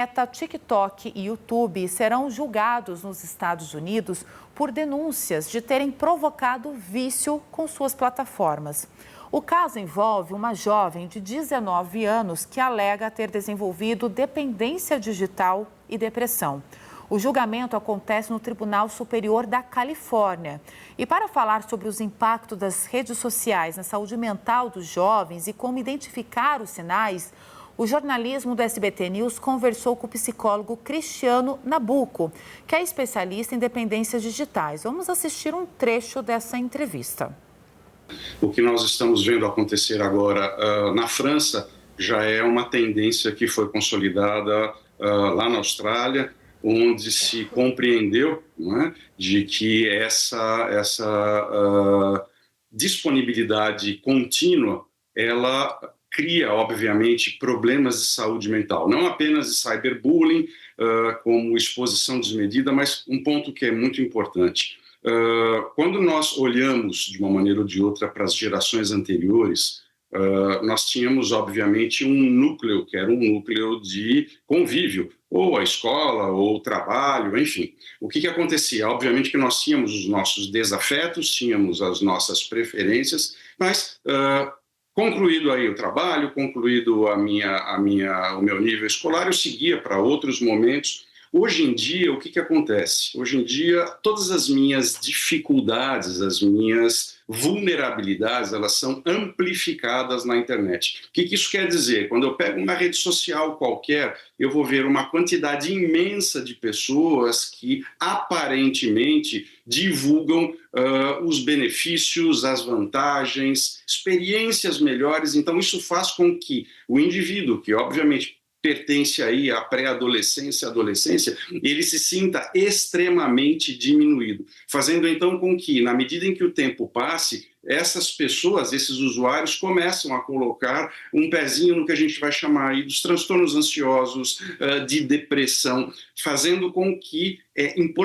Meta, TikTok e YouTube serão julgados nos Estados Unidos por denúncias de terem provocado vício com suas plataformas. O caso envolve uma jovem de 19 anos que alega ter desenvolvido dependência digital e depressão. O julgamento acontece no Tribunal Superior da Califórnia. E para falar sobre os impactos das redes sociais na saúde mental dos jovens e como identificar os sinais, o jornalismo do SBT News conversou com o psicólogo Cristiano Nabuco, que é especialista em dependências digitais. Vamos assistir um trecho dessa entrevista. O que nós estamos vendo acontecer agora na França já é uma tendência que foi consolidada lá na Austrália, onde se compreendeu, não é, de que essa disponibilidade contínua, ela cria, obviamente, problemas de saúde mental, não apenas de cyberbullying, como exposição desmedida, mas um ponto que é muito importante. Quando nós olhamos, de uma maneira ou de outra, para as gerações anteriores, nós tínhamos, obviamente, um núcleo, que era um núcleo de convívio, ou a escola, ou o trabalho, enfim. O que acontecia? Obviamente que nós tínhamos os nossos desafetos, tínhamos as nossas preferências, mas concluído aí o trabalho, concluído o meu nível escolar, eu seguia para outros momentos. Hoje em dia, o que acontece? Hoje em dia, todas as minhas dificuldades, as minhas vulnerabilidades, elas são amplificadas na internet. O que isso quer dizer? Quando eu pego uma rede social qualquer, eu vou ver uma quantidade imensa de pessoas que aparentemente divulgam os benefícios, as vantagens, experiências melhores. Então, isso faz com que o indivíduo, que obviamente pertence aí à pré-adolescência, adolescência, ele se sinta extremamente diminuído, fazendo então com que, na medida em que o tempo passe, essas pessoas, esses usuários, começam a colocar um pezinho no que a gente vai chamar aí dos transtornos ansiosos, de depressão, fazendo com que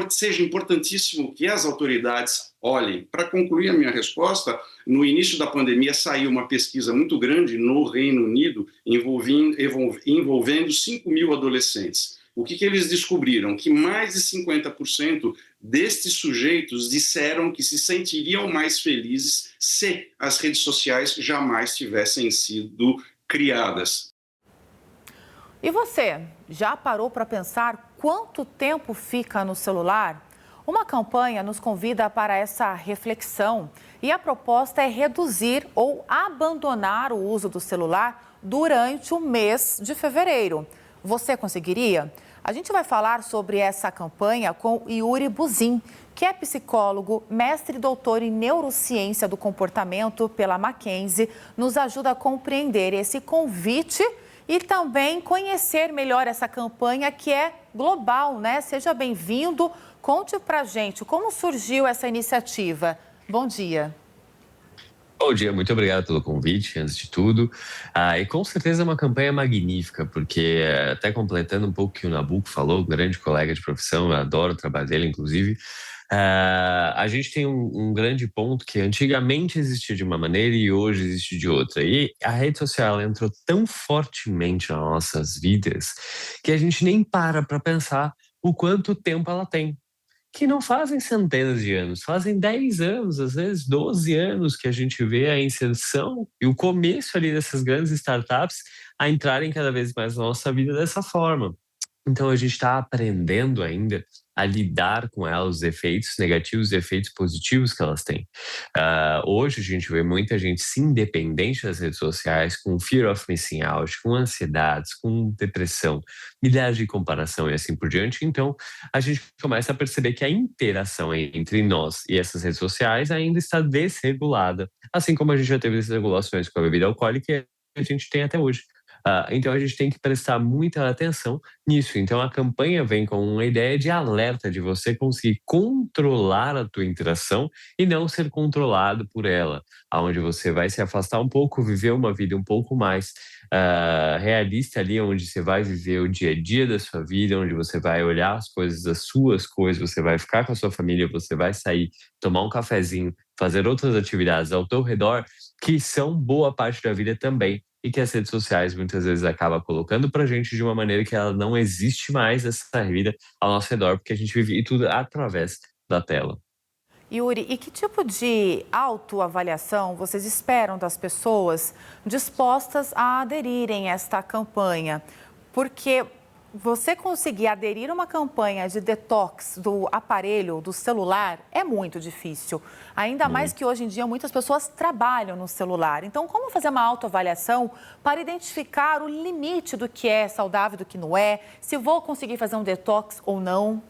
seja importantíssimo que as autoridades olhem. Para concluir a minha resposta, no início da pandemia saiu uma pesquisa muito grande no Reino Unido envolvendo 5 mil adolescentes. O que eles descobriram? Que mais de 50% destes sujeitos disseram que se sentiriam mais felizes se as redes sociais jamais tivessem sido criadas. E você, já parou para pensar quanto tempo fica no celular? Uma campanha nos convida para essa reflexão e a proposta é reduzir ou abandonar o uso do celular durante o mês de fevereiro. Você conseguiria? A gente vai falar sobre essa campanha com Yuri Buzin, que é psicólogo, mestre e doutor em neurociência do comportamento pela Mackenzie, nos ajuda a compreender esse convite e também conhecer melhor essa campanha que é global, né? Seja bem-vindo. Conte pra gente como surgiu essa iniciativa. Bom dia. Bom dia, muito obrigado pelo convite, antes de tudo. E com certeza é uma campanha magnífica, porque até completando um pouco o que o Nabuco falou, grande colega de profissão, eu adoro o trabalho dele, inclusive. A gente tem um grande ponto que antigamente existia de uma maneira e hoje existe de outra. E a rede social entrou tão fortemente nas nossas vidas que a gente nem para pensar o quanto tempo ela tem. Que não fazem centenas de anos, fazem 10 anos, às vezes 12 anos que a gente vê a inserção e o começo ali dessas grandes startups a entrarem cada vez mais na nossa vida dessa forma. Então a gente está aprendendo ainda a lidar com elas, os efeitos negativos e efeitos positivos que elas têm. Hoje a gente vê muita gente sim dependente das redes sociais, com fear of missing out, com ansiedades, com depressão, milhares de comparação e assim por diante. Então a gente começa a perceber que a interação entre nós e essas redes sociais ainda está desregulada, assim como a gente já teve desregulações com a bebida alcoólica e a gente tem até hoje. Então a gente tem que prestar muita atenção nisso. Então a campanha vem com uma ideia de alerta, de você conseguir controlar a tua interação e não ser controlado por ela, onde você vai se afastar um pouco, viver uma vida um pouco mais realista ali, onde você vai viver o dia a dia da sua vida, onde você vai olhar as coisas, as suas coisas, você vai ficar com a sua família, você vai sair, tomar um cafezinho, fazer outras atividades ao teu redor, que são boa parte da vida também. e que as redes sociais muitas vezes acabam colocando para a gente de uma maneira que ela não existe mais essa vida ao nosso redor, porque a gente vive tudo através da tela. Yuri, e que tipo de autoavaliação vocês esperam das pessoas dispostas a aderirem a esta campanha? Porque você conseguir aderir a uma campanha de detox do aparelho, do celular, é muito difícil. Ainda mais que hoje em dia muitas pessoas trabalham no celular. Então, como fazer uma autoavaliação para identificar o limite do que é saudável e do que não é? Se vou conseguir fazer um detox ou não?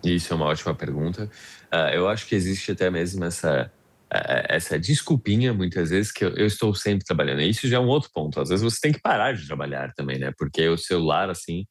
Isso é uma ótima pergunta. Eu acho que existe até mesmo essa desculpinha, muitas vezes, que eu estou sempre trabalhando. E isso já é um outro ponto. Às vezes você tem que parar de trabalhar também, né? Porque o celular, assim,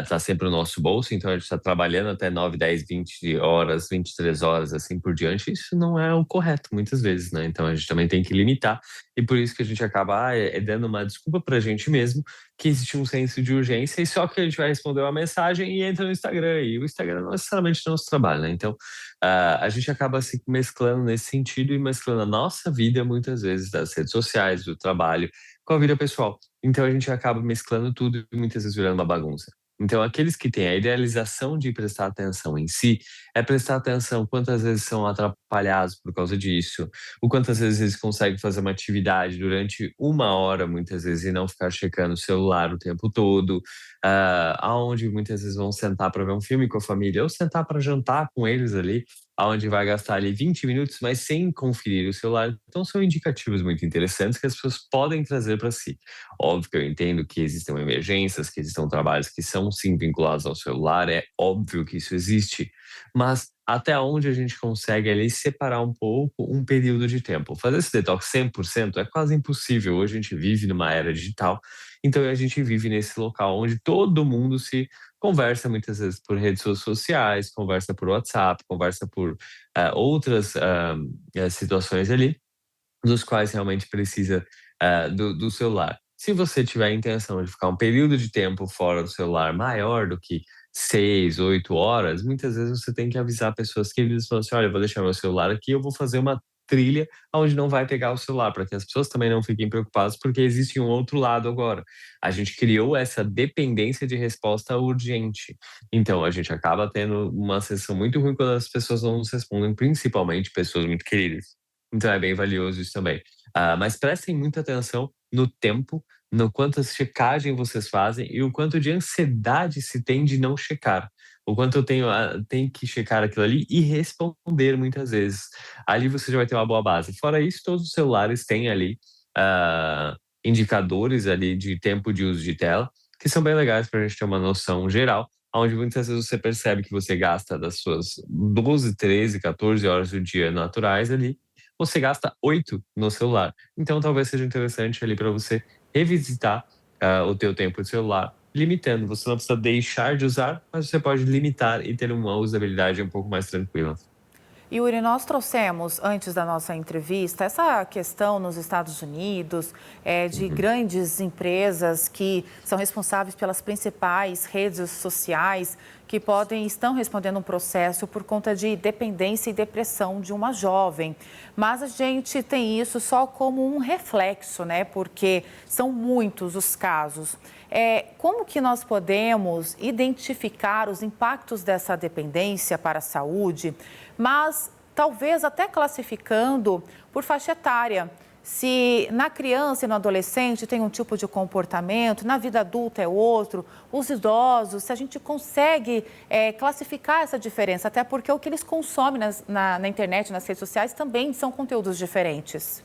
tá sempre no nosso bolso, então a gente está trabalhando até 9, 10, 20 horas, 23 horas, assim por diante. Isso não é o correto, muitas vezes, né? Então a gente também tem que limitar. E por isso que a gente acaba dando uma desculpa pra gente mesmo, que existe um senso de urgência, e só que a gente vai responder uma mensagem e entra no Instagram. E o Instagram não é necessariamente o nosso trabalho, né? Então, a gente acaba se mesclando nesse sentido e mesclando a nossa vida, muitas vezes, das redes sociais, do trabalho, com a vida pessoal. Então, a gente acaba mesclando tudo e muitas vezes virando uma bagunça. Então, aqueles que têm a idealização de prestar atenção em si, é prestar atenção quantas vezes são atrapalhados por causa disso, o quantas vezes eles conseguem fazer uma atividade durante uma hora, muitas vezes, e não ficar checando o celular o tempo todo, aonde muitas vezes vão sentar para ver um filme com a família, ou sentar para jantar com eles ali, aonde vai gastar ali 20 minutos, mas sem conferir o celular. Então, são indicativos muito interessantes que as pessoas podem trazer para si. Óbvio que eu entendo que existem emergências, que existam trabalhos que são sim vinculados ao celular, é óbvio que isso existe, mas até onde a gente consegue ali separar um pouco um período de tempo. Fazer esse detox 100% é quase impossível. Hoje a gente vive numa era digital, então a gente vive nesse local onde todo mundo se conversa muitas vezes por redes sociais, conversa por WhatsApp, conversa por outras situações ali, dos quais realmente precisa do celular. Se você tiver a intenção de ficar um período de tempo fora do celular maior do que 6, 8 horas, muitas vezes você tem que avisar pessoas queridas, falando assim, olha, eu vou deixar meu celular aqui, eu vou fazer uma trilha onde não vai pegar o celular, para que as pessoas também não fiquem preocupadas, porque existe um outro lado agora. A gente criou essa dependência de resposta urgente. Então, a gente acaba tendo uma sensação muito ruim quando as pessoas não nos respondem, principalmente pessoas muito queridas. Então, é bem valioso isso também. Mas prestem muita atenção no tempo, no quantas checagens vocês fazem e o quanto de ansiedade se tem de não checar. O quanto eu tenho que checar aquilo ali e responder muitas vezes. Ali você já vai ter uma boa base. Fora isso, todos os celulares têm ali indicadores ali de tempo de uso de tela, que são bem legais para a gente ter uma noção geral, onde muitas vezes você percebe que você gasta das suas 12, 13, 14 horas do dia naturais ali, você gasta 8 no celular. Então, talvez seja interessante ali para você revisitar o teu tempo de celular, limitando. Você não precisa deixar de usar, mas você pode limitar e ter uma usabilidade um pouco mais tranquila. Yuri, nós trouxemos, antes da nossa entrevista, essa questão nos Estados Unidos, de grandes empresas que são responsáveis pelas principais redes sociais, que estão respondendo um processo por conta de dependência e depressão de uma jovem. Mas a gente tem isso só como um reflexo, né? Porque são muitos os casos. Como que nós podemos identificar os impactos dessa dependência para a saúde, mas talvez até classificando por faixa etária? Se na criança e no adolescente tem um tipo de comportamento, na vida adulta é outro, os idosos, se a gente consegue classificar essa diferença, até porque o que eles consomem na internet, nas redes sociais, também são conteúdos diferentes.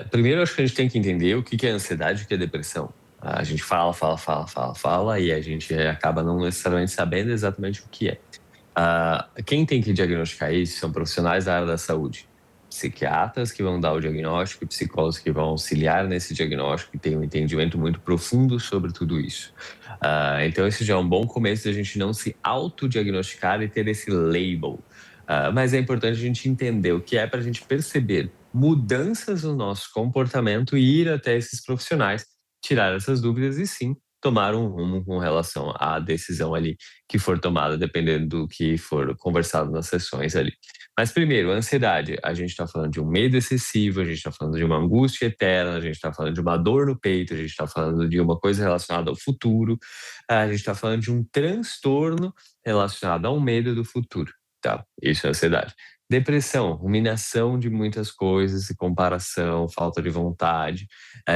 Primeiro, acho que a gente tem que entender o que é ansiedade e o que é depressão. A gente fala e a gente acaba não necessariamente sabendo exatamente o que é. Quem tem que diagnosticar isso são profissionais da área da saúde. Psiquiatras que vão dar o diagnóstico, psicólogos que vão auxiliar nesse diagnóstico e têm um entendimento muito profundo sobre tudo isso. Então, esse já é um bom começo da gente não se autodiagnosticar e ter esse label. Mas é importante a gente entender o que é para a gente perceber mudanças no nosso comportamento e ir até esses profissionais, tirar essas dúvidas e sim tomar um rumo com relação à decisão ali que for tomada, dependendo do que for conversado nas sessões ali. Mas primeiro, a ansiedade, a gente está falando de um medo excessivo, a gente está falando de uma angústia eterna, a gente está falando de uma dor no peito, a gente está falando de uma coisa relacionada ao futuro, a gente está falando de um transtorno relacionado ao medo do futuro, tá? Isso é ansiedade. Depressão, ruminação de muitas coisas, comparação, falta de vontade,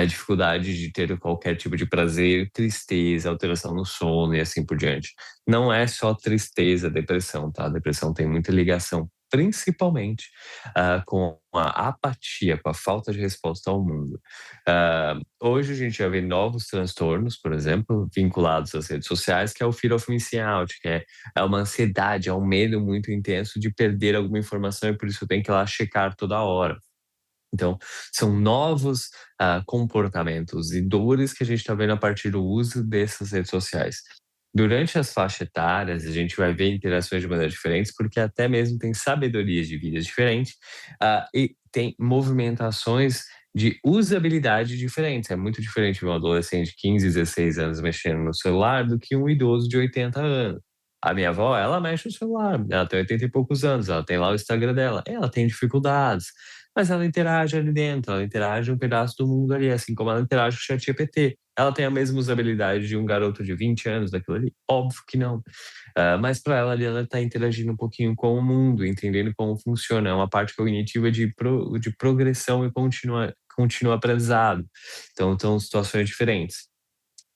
dificuldade de ter qualquer tipo de prazer, tristeza, alteração no sono e assim por diante. Não é só tristeza, depressão, tá? A depressão tem muita ligação, principalmente com a apatia, com a falta de resposta ao mundo. Hoje a gente já vê novos transtornos, por exemplo, vinculados às redes sociais, que é o fear of missing out, que é uma ansiedade, é um medo muito intenso de perder alguma informação e por isso tem que ir lá checar toda hora. Então, são novos comportamentos e dores que a gente está vendo a partir do uso dessas redes sociais. Durante as faixas etárias, a gente vai ver interações de maneiras diferentes, porque até mesmo tem sabedorias de vidas diferentes e tem movimentações de usabilidade diferentes. É muito diferente de um adolescente de 15, 16 anos mexendo no celular do que um idoso de 80 anos. A minha avó, ela mexe no celular, ela tem 80 e poucos anos, ela tem lá o Instagram dela, ela tem dificuldades, mas ela interage ali dentro, ela interage um pedaço do mundo ali, assim como ela interage com o ChatGPT. Ela tem a mesma usabilidade de um garoto de 20 anos daquilo ali? Óbvio que não. Mas para ela ali, ela está interagindo um pouquinho com o mundo, entendendo como funciona. É uma parte cognitiva de progressão e contínua aprendizado. Então, são situações diferentes.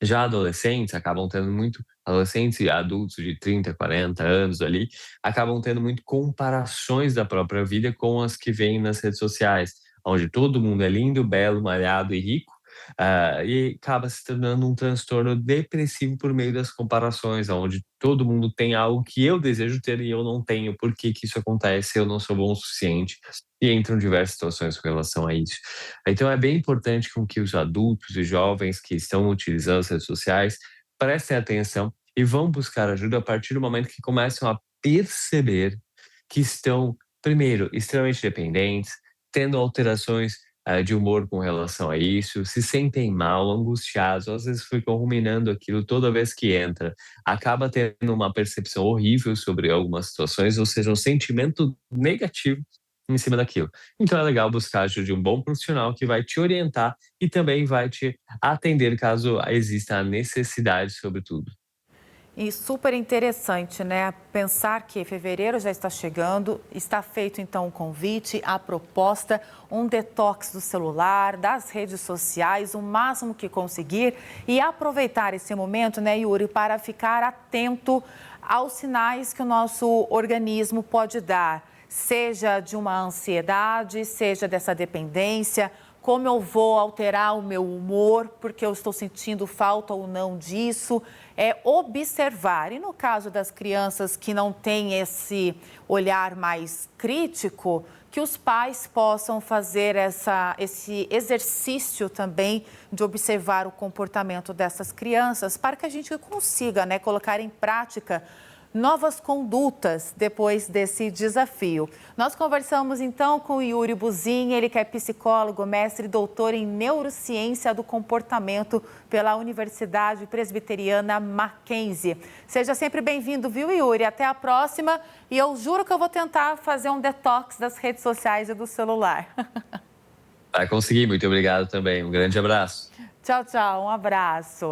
Já adolescentes acabam tendo muito, adolescentes e adultos de 30, 40 anos ali, acabam tendo muito comparações da própria vida com as que vêm nas redes sociais, onde todo mundo é lindo, belo, malhado e rico, e acaba se tornando um transtorno depressivo por meio das comparações, onde todo mundo tem algo que eu desejo ter e eu não tenho, por que que isso acontece, eu não sou bom o suficiente, e entram diversas situações com relação a isso. Então é bem importante com que os adultos e jovens que estão utilizando as redes sociais prestem atenção e vão buscar ajuda a partir do momento que começam a perceber que estão, primeiro, extremamente dependentes, tendo alterações de humor com relação a isso, se sentem mal, angustiados, às vezes ficam ruminando aquilo toda vez que entra, acaba tendo uma percepção horrível sobre algumas situações, ou seja, um sentimento negativo em cima daquilo. Então é legal buscar a ajuda de um bom profissional que vai te orientar e também vai te atender caso exista a necessidade sobre tudo. E super interessante, né? Pensar que fevereiro já está chegando, está feito então o convite, a proposta, um detox do celular, das redes sociais, o máximo que conseguir e aproveitar esse momento, né, Yuri, para ficar atento aos sinais que o nosso organismo pode dar, seja de uma ansiedade, seja dessa dependência. Como eu vou alterar o meu humor, porque eu estou sentindo falta ou não disso, é observar. E no caso das crianças que não têm esse olhar mais crítico, que os pais possam fazer esse exercício também de observar o comportamento dessas crianças, para que a gente consiga, né, colocar em prática novas condutas depois desse desafio. Nós conversamos então com o Yuri Buzin, ele que é psicólogo, mestre e doutor em neurociência do comportamento pela Universidade Presbiteriana Mackenzie. Seja sempre bem-vindo, viu, Yuri? Até a próxima e eu juro que eu vou tentar fazer um detox das redes sociais e do celular. Vai conseguir, muito obrigado também. Um grande abraço. Tchau, tchau, um abraço.